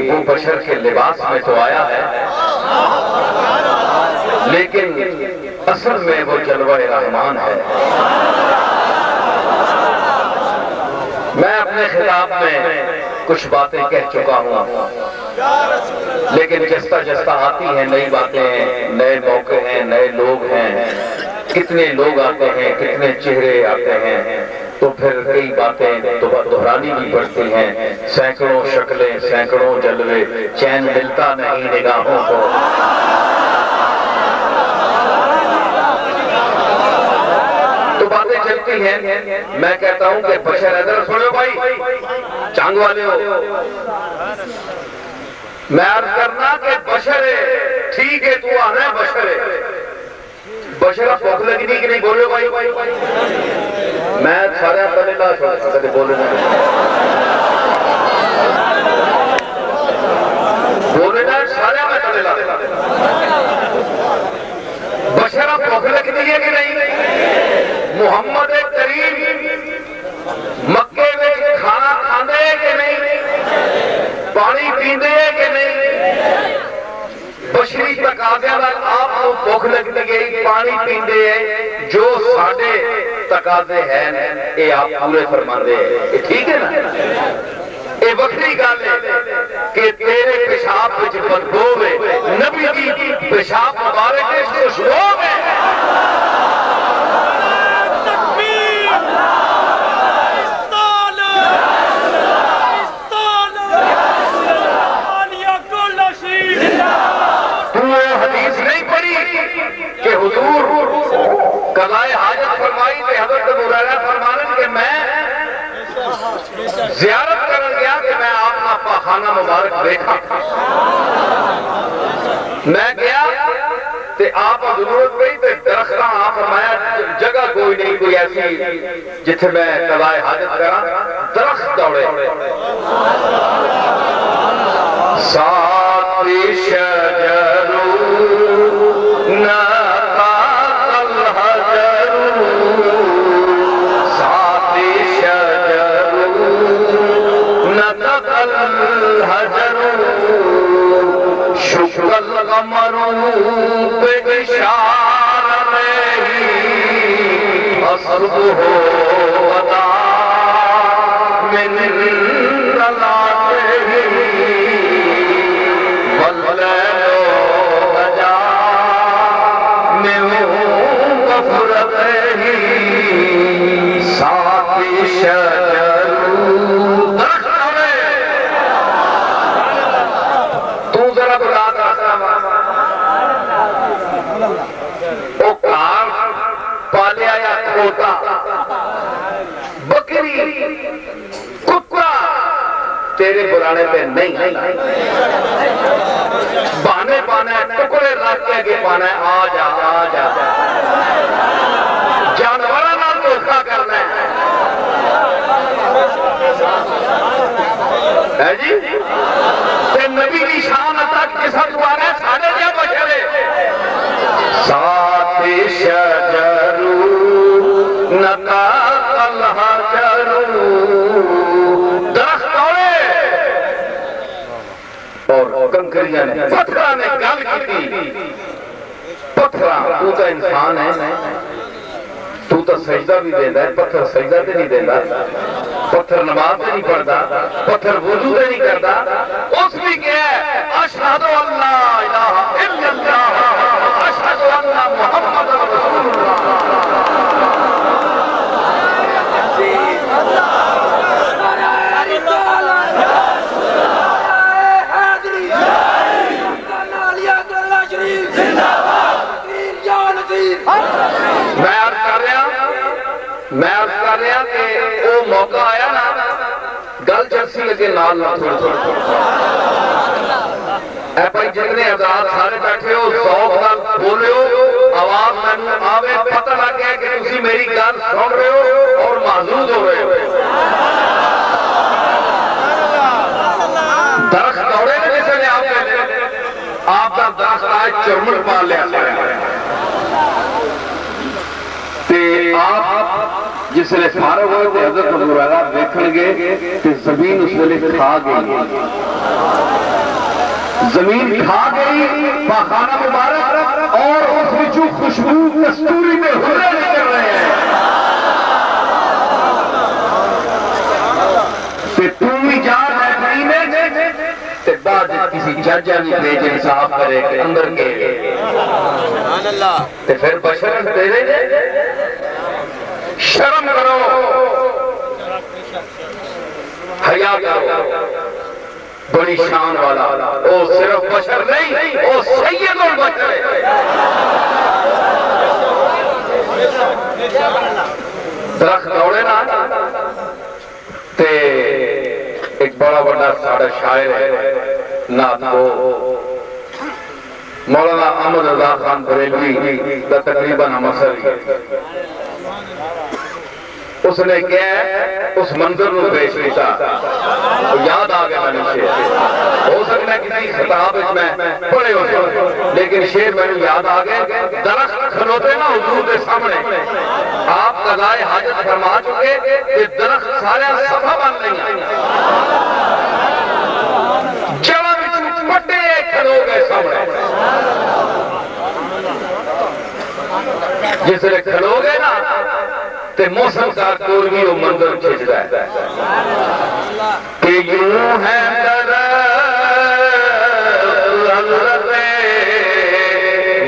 وہ بشر کے لباس میں تو آیا ہے، لیکن اصل میں وہ جلوہ رحمان ہے۔ میں اپنے خطاب میں کچھ باتیں کہہ چکا ہوں، لیکن جستا جستا آتی ہیں نئی باتیں ہیں، نئے موقع ہیں، نئے لوگ ہیں، کتنے لوگ آتے ہیں، کتنے چہرے آتے ہیں، تو پھر کئی باتیں دہرانی بھی پڑتی ہیں، سینکڑوں شکلیں، سینکڑوں جلوے، چین ملتا نہیں نگاہوں کو۔ تو باتیں چلتی ہیں، میں کہتا ہوں کہ بشر ادھر سنو بھائی، چانگ والے ہو، میں عرض کرنا کہ بشر ہے، ٹھیک ہے تو آنا ہے بشر ہے، بشر بھوک لگنی کہ نہیں بولو بھائی، میں سارے پہلے لا سکتے بولے نا سارے میں پہلے لا بشر بھوک لگنی ہے کہ نہیں؟ محمد کریم مکے میں کھانا کھاندے کہ نہیں؟ پانی پیندے کہ نہیں؟ بشری تقاضے نال آپ کو بھوک لگتی ہے، پانی پیندے ہیں، جو ساڈے تقاضے ہیں اے آپ پورے فرماندے ہیں، ٹھیک ہے نا؟ اے وکری گل ہے کہ تیرے پیشاب وچ بدبو ہے، نبی دی پیشاب مبارک وچ خوشبو ہے۔ کہ حضور قضائے حاجت فرمائی تے حضرت ابو ہریرہ فرمانے کہ میں زیارت کرن گیا کہ میں آپ کا پاخانہ مبارک دیکھا، میں گیا تے آپ ضرورت پئی تے درختاں آپ فرمایا جگہ کوئی نہیں کوئی ایسی جتھے میں قضائے حاجت کرا، درخت دوڑے ساتھ شجر نطق الحجر ساتھ شجر نطق الحجر شق القمر بإشارته حسبه ودا من طلعته والليل بجا من غفرته ساتھ شجر تو ذرا بلا او کار پالیا یا کھوتا بکری کتا تیرے بلانے پہ نہیں، بہانے پانا ہے، ٹکڑے رکھ کے پانا ہے، آ جا آ جا، جانورہ نال دھوکا کرنا ہے جی، تے نبی کی شان تک کسا دوارے ساڑھے جا بشرے ساتھ شجر نطق الحجر درخت توڑے اور کنکریاں نے پتھراں نے گل کی، پتھراں تو تو انسان ہے، تو تو سجدہ بھی دیندہ ہے، پتھر سجدہ تے نہیں دیندہ، پتھر نماز تے نہیں پڑھدا، پتھر وضو تے نہیں کردا، اس بھی کیا ہے اشہد ان لا الہ الا اللہ اشہد ان محمد رسول اللہ۔ میں عرض کر رہا کہ وہ موقع آیا نا گل جلسی لگے نال نہ تھوڑا تھوڑا اے بھائی جتنے حضرات سارے بیٹھے ہو ذوق نال بولے ہو، آواز میں آوے، پتہ لگ گیا کہ تسی میری گل سن رہے ہو اور محظوظ ہو رہے ہو۔ درخت دوڑے نے جسے نے آپ کا درخت آئے چرمٹ پال لیا آپ جس نے فارغ ہوئے تھے حضرت ابو ہریرہ دیکھن گے کہ زمین اس نے کھا گئی زمین کھا گئی پاخانہ مبارک اور اس وچوں خوشبو کستوری میں ہرے نکل رہے ہیں کہ تم ہی جا لیٹرینے تے بعد کسی ججہ نہیں بھیج انصاف کرے کہ اندر کے تے پھر بشرن تیرے شرم کرو حیا کرو بڑی شان والا وہ صرف بشر نہیں وہ سید البشر ہے درخت دوڑے نا تے ایک بڑا بڑا ساڑھا شاعر ہے نات کو مولانا احمد رضا خان بریلوی کا تقریباً مسئلہ اس نے کیا اس منظر کو پیش کیتا یاد آ گیا میں شیر ہو سکتا ہے کسی خطاب اس میں پڑھے ہوتے لیکن شیر میں یاد آ گئے درخت کھلوتے نا حضور کے سامنے آپ قضائے حاجت فرما چکے کہ درخت سارے صفحہ بن رہی ہیں جڑا بھی پٹے کھلو گئے سامنے جس نے کھلو گئے نا تے موسم کا کور بھی وہ منظر کھچ رہا ہے کہ یوں ہے حضرت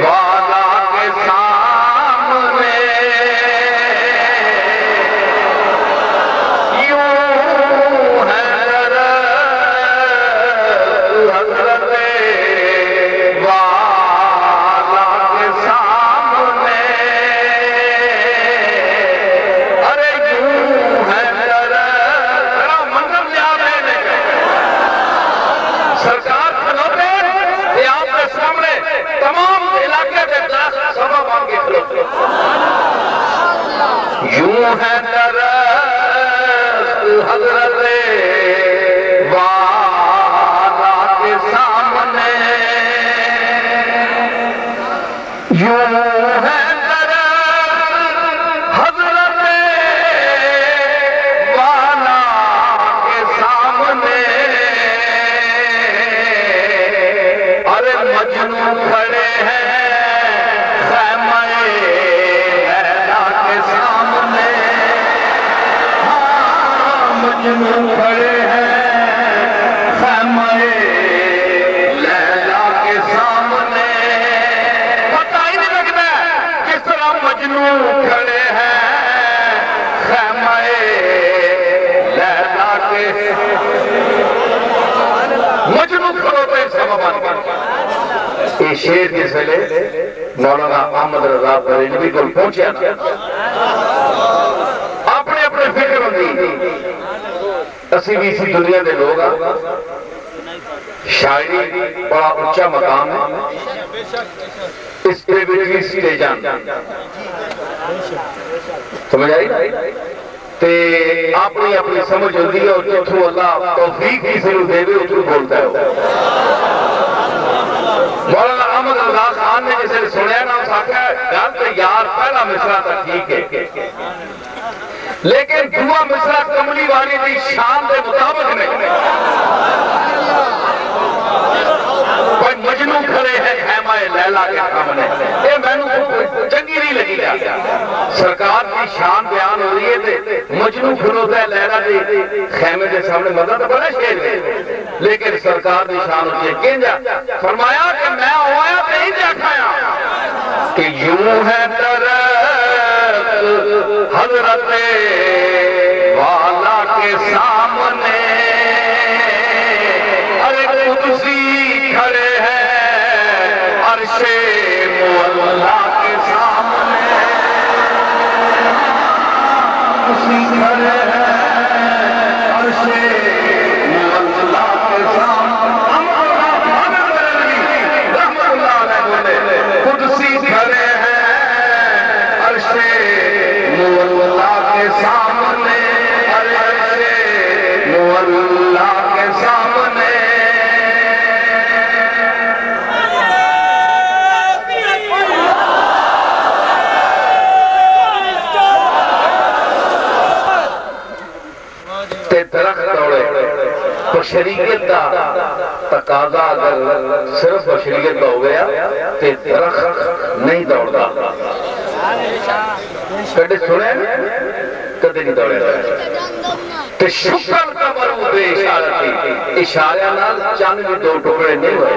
والا کے سامنے یوں ہے حضرت والا کے سامنے سرکار کھلوتے کہ آپ کے سامنے تمام علاقے کے درخت سبا مانگے کھلوتے یوں ہے درخت حضرت والا کے سامنے یوں ہے مجنون کھڑے ہیں خیمہ لیلا کے سامنے مجنون کھڑے ہیں خیمہ لیلا کے سامنے پتہ ہی نہیں لگتا کس طرح مجنون کھڑے ہیں خیمہ لیلا کے مجنون کھڑوتے ہیں سبب یہ شیر جس ویلے مولانا احمد رضا بریلوی کو پہنچیا نا اپنے اپنے فکر ہوندی اسی بھی اسی دنیا دے لوگ شاعری بڑا اونچا مقام ہے اس پہ بھی سٹیجان سمجھ آئی تے اپنی اپنی سمجھ ہوندی ہے اور جتھوں اللہ توفیق کسی کو دے اتھوں بولتا ہے مولانا احمد رضا خان نے جسے سنیا نا اس آکھا گل تو یار پہلا مصرع تھا ٹھیک ہے لیکن دعا مصرع کملی والی دی شان دے مطابق نہیں کوئی مجنون کھڑے ہیں خیمہ لیلا کے سامنے یہ میں نے چنگی نہیں لگی لیا سرکار کی شان بیان ہو رہی ہے مجنون کھڑوتا ہے لیلا دی خیمے دے سامنے مدد بڑا شیر ہے لیکن سرکار کی شان ہوتی ہے کینجا فرمایا کہ میں آیا تو ہی دیکھایا کہ یوں ہے درخت حضرت والا کے سامنے ارے قدسی کھڑے ہیں عرش مولا کے سامنے قدسی کھڑے ہیں عرش مولا کے سامنے قدسی کھڑے ہیں عرش مولا کے سامنے عرش بشریت دا تقاضا اگر صرف بشریت دا ہو گیا تے درخت نہیں دوڑتا. کدے سنے کدے نہیں دوڑے گا. تے شکر کا مرو بے اشارتی اشارہ نال چند بھی دو ٹکڑے نہیں ہوئے.